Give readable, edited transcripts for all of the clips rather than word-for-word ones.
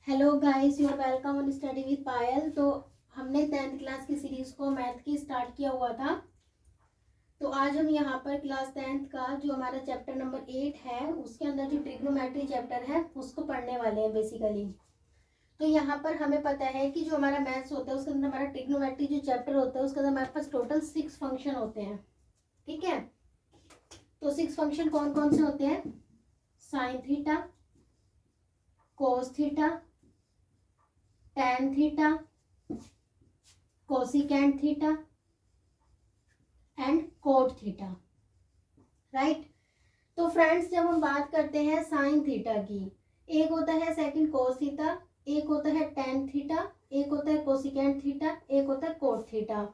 Hello guys, you are welcome on study with Payal. तो हमने 10th class की series को मैथ की स्टार्ट किया हुआ था। तो आज हम यहाँ पर क्लास 10th का जो हमारा चैप्टर नंबर 8 है उसके अंदर जो ट्रिग्नोमेट्री चैप्टर है उसको पढ़ने वाले हैं बेसिकली। तो यहाँ पर हमें पता है कि जो हमारा मैथ्स होता है उसके अंदर हमारा ट्रिग्नोमेट्री जो चैप्टर होता है उसके अंदर हमारे पास टोटल 6 फंक्शन होते हैं। ठीक है, तो 6 फंक्शन कौन कौन से होते हैं? Sign theta, cos theta, tan theta, cosecant theta and cot theta. Right. तो फ्रेंड्स, जब हम बात करते हैं साइन थीटा की, एक होता है सेकंड कोस थीटा, एक होता है tan थीटा, एक होता है कोसिकेंट थीटा, एक होता है कोट थीटा।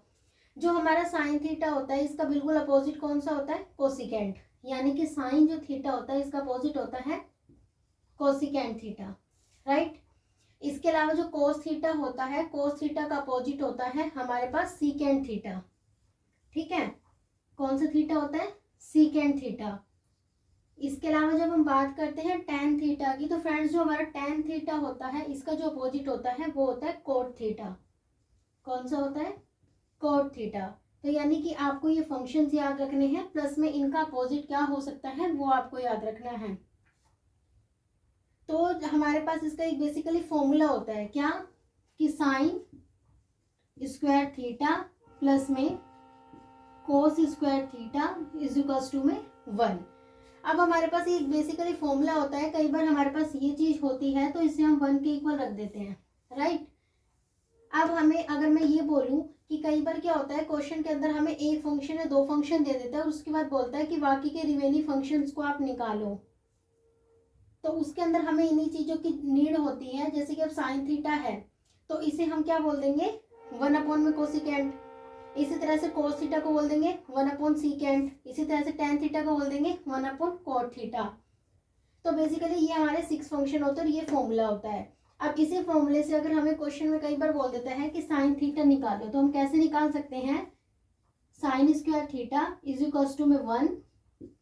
जो हमारा साइन थीटा होता है इसका बिल्कुल अपोजिट कौन सा होता है? कोसिकेंट। यानी कि साइन जो थीटा होता है इसका अपोजिट होता है कोसिकेंट थीटा। राइट। इसके अलावा जो कोस थीटा होता है, कोस थीटा का अपोजिट होता है हमारे पास सीकेंट थीटा। ठीक है, कौन सा थीटा होता है? Secant theta. इसके अलावा जब हम बात करते हैं tan थीटा की, तो फ्रेंड्स जो हमारा tan थीटा होता है इसका जो अपोजिट होता है वो होता है कोट थीटा। कौन सा होता है? Cot theta. तो यानी कि आपको ये फंक्शंस याद रखने हैं, प्लस में इनका अपोजिट क्या हो सकता है वो आपको याद रखना है। तो हमारे पास इसका एक बेसिकली फॉर्मूला होता है क्या, कि साइन स्क्वायर थीटा प्लस में cos square theta is equals to में 1। अब हमारे पास एक बेसिकली फॉर्मूला होता है, कई बार हमारे पास ये चीज होती है तो इसे हम 1 के इक्वल रख देते हैं। राइट। अब हमें अगर मैं ये बोलूं कि कई बार क्या होता है, क्वेश्चन के अंदर हमें एक फंक्शन या दो फंक्शन दे देता है और उसके बाद बोलता है कि बाकी के रिमेनिंग फंक्शंस को आप निकालो, तो उसके अंदर हमें इन्हीं चीजों की नीड होती है। जैसे कि अब साइन थीटा है तो इसे हम क्या बोल देंगे? 1 अपॉन में कोसिकेंट। इसी तरह से कोस थीटा को बोल देंगे 1 अपॉन सीकेंट। इसी तरह से tan थीटा को बोल देंगे 1 अपॉन कोट थीटा। तो बेसिकली ये हमारे 6 फंक्शन होते हैं और ये फॉर्मूला होता है। अब इसी फॉर्मूले से अगर हमें क्वेश्चन में कई बार बोल देता है कि साइन थीटा निकालो, तो हम कैसे निकाल सकते हैं? Sine square theta is equals to में 1,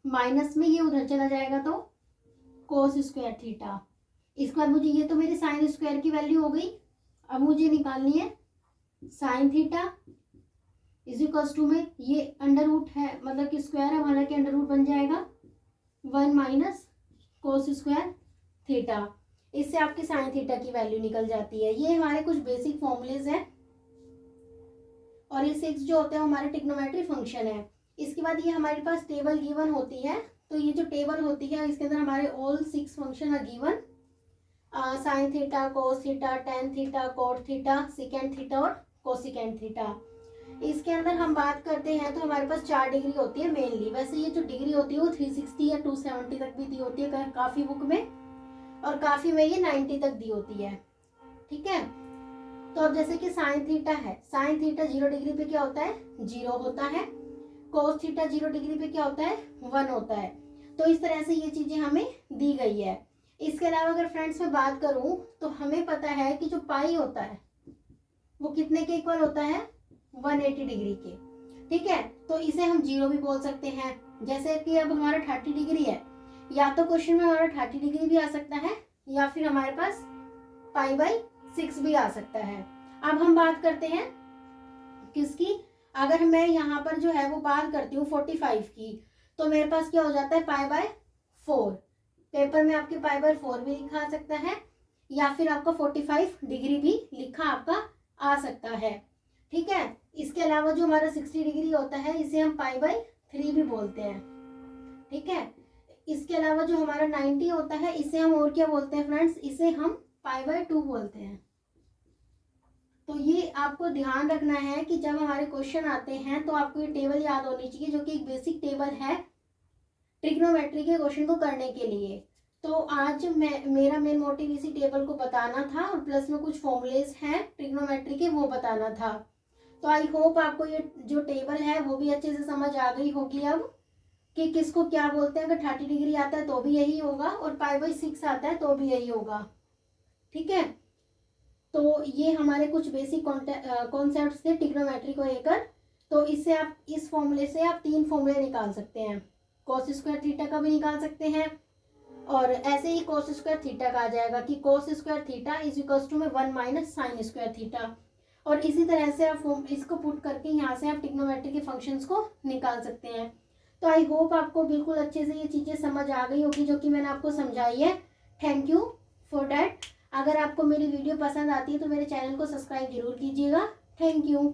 माइनस में ये उधर चला जाएगा तो कोस स्क्वायर थीटा। इसके बाद मुझे ये तो मेरी साइन स्क्वायर की वैल्यू हो गई। अब मुझे निकालनी है sine theta is equals to में, ये अंडर रूट है मतलब कि स्क्वायर है, हमारा के अंडर रूट बन जाएगा 1 माइनस कोस स्क्वायर थीटा। इससे आपकी साइन थीटा की वैल्यू निकल जाती है। ये हमारे कुछ बेसिक फॉर्मूलेज हैं और ये 6 जो होते हैं हमारे ट्रिग्नोमेट्री फंक्शन है। इसके बाद ये हमारे पास टेबल गिवन होती है। तो ये जो टेबल होती है इसके अंदर हमारे all 6 function are given, sine theta, cos theta, tan theta, cot theta, secant theta और कोसिकेंट थीटा। इसके अंदर हम बात करते हैं तो हमारे पास 4 डिग्री होती है मेनली। वैसे ये जो डिग्री होती है वो 360 या 270 तक भी दी होती है काफी बुक में, और काफी में ये 90 तक दी होती है। ठीक है। तो अब जैसे कि साइन थीटा है, साइन थीटा 0 डिग्री पे क्या होता है? 0 होता है। कोस थीटा 0 डिग्री पे क्या होता है? 1 होता है। तो इस तरह से ये चीजें हमें दी गई है। इसके अलावा अगर फ्रेंड्स मैं बात करूं तो हमें पता है कि जो पाई होता है वो कितने के इक्वल होता है? 180 डिग्री के। ठीक है, तो इसे हम 0 भी बोल सकते हैं। जैसे कि अब हमारा 30 डिग्री है, या तो क्वेश्चन में हमारा 30 डिग्री भी आ सकता है या फिर हमारे पास π/6 भी आ सकता है। अब हम बात करते हैं किसकी? अगर मैं यहाँ पर जो है वो बात करती हूँ 45 की, तो मेरे पास क्या हो जाता है? π/4। पेपर में आपके π/4 भी लिखा आ सकता है या फिर आपका 45 डिग्री भी लिखा आपका आ सकता है। ठीक है। इसके अलावा जो हमारा 60 डिग्री होता है इसे हम π/3 भी बोलते हैं। ठीक है। इसके अलावा जो हमारा 90 होता है इसे हम और क्या बोलते हैं फ्रेंड्स? इसे हम π/2 बोलते हैं। तो ये आपको ध्यान रखना है कि जब हमारे क्वेश्चन आते हैं तो आपको ये टेबल याद होनी चाहिए, जो कि एक बेसिक टेबल है ट्रिग्नोमेट्री के क्वेश्चन को करने के लिए। तो आज मेरा मेन मोटिव इसी टेबल को बताना था और प्लस में कुछ फॉर्मूलेज हैं ट्रिग्नोमेट्री के वो बताना था। तो आई होप आपको ये जो टेबल है वो भी अच्छे से समझ आ गई होगी अब कि किसको क्या बोलते हैं। अगर 30 डिग्री आता है तो भी यही होगा और π/6 आता है तो भी यही होगा। ठीक है। तो ये हमारे कुछ बेसिक कॉन्सेप्ट्स थे ट्रिग्नोमेट्री को लेकर। तो इससे आप इस फॉर्मूले से आप 3 फॉर्मूले निकाल सकते हैं। कोस स्क्वायर थीटा का भी निकाल सकते हैं और ऐसे ही cos स्क्वायर थीटा का आ जाएगा कि cos square theta is equals to में 1 माइनस साइन स्क्वायर थीटा। और इसी तरह से आप इसको पुट करके यहाँ से आप ट्रिग्नोमेट्री के फंक्शंस को निकाल सकते हैं। तो आई होप आपको बिल्कुल अच्छे से ये चीज़ें समझ आ गई होगी जो कि मैंने आपको समझाई है। Thank you for that. अगर आपको मेरी वीडियो पसंद आती है तो मेरे चैनल को सब्सक्राइब जरूर कीजिएगा। Thank you.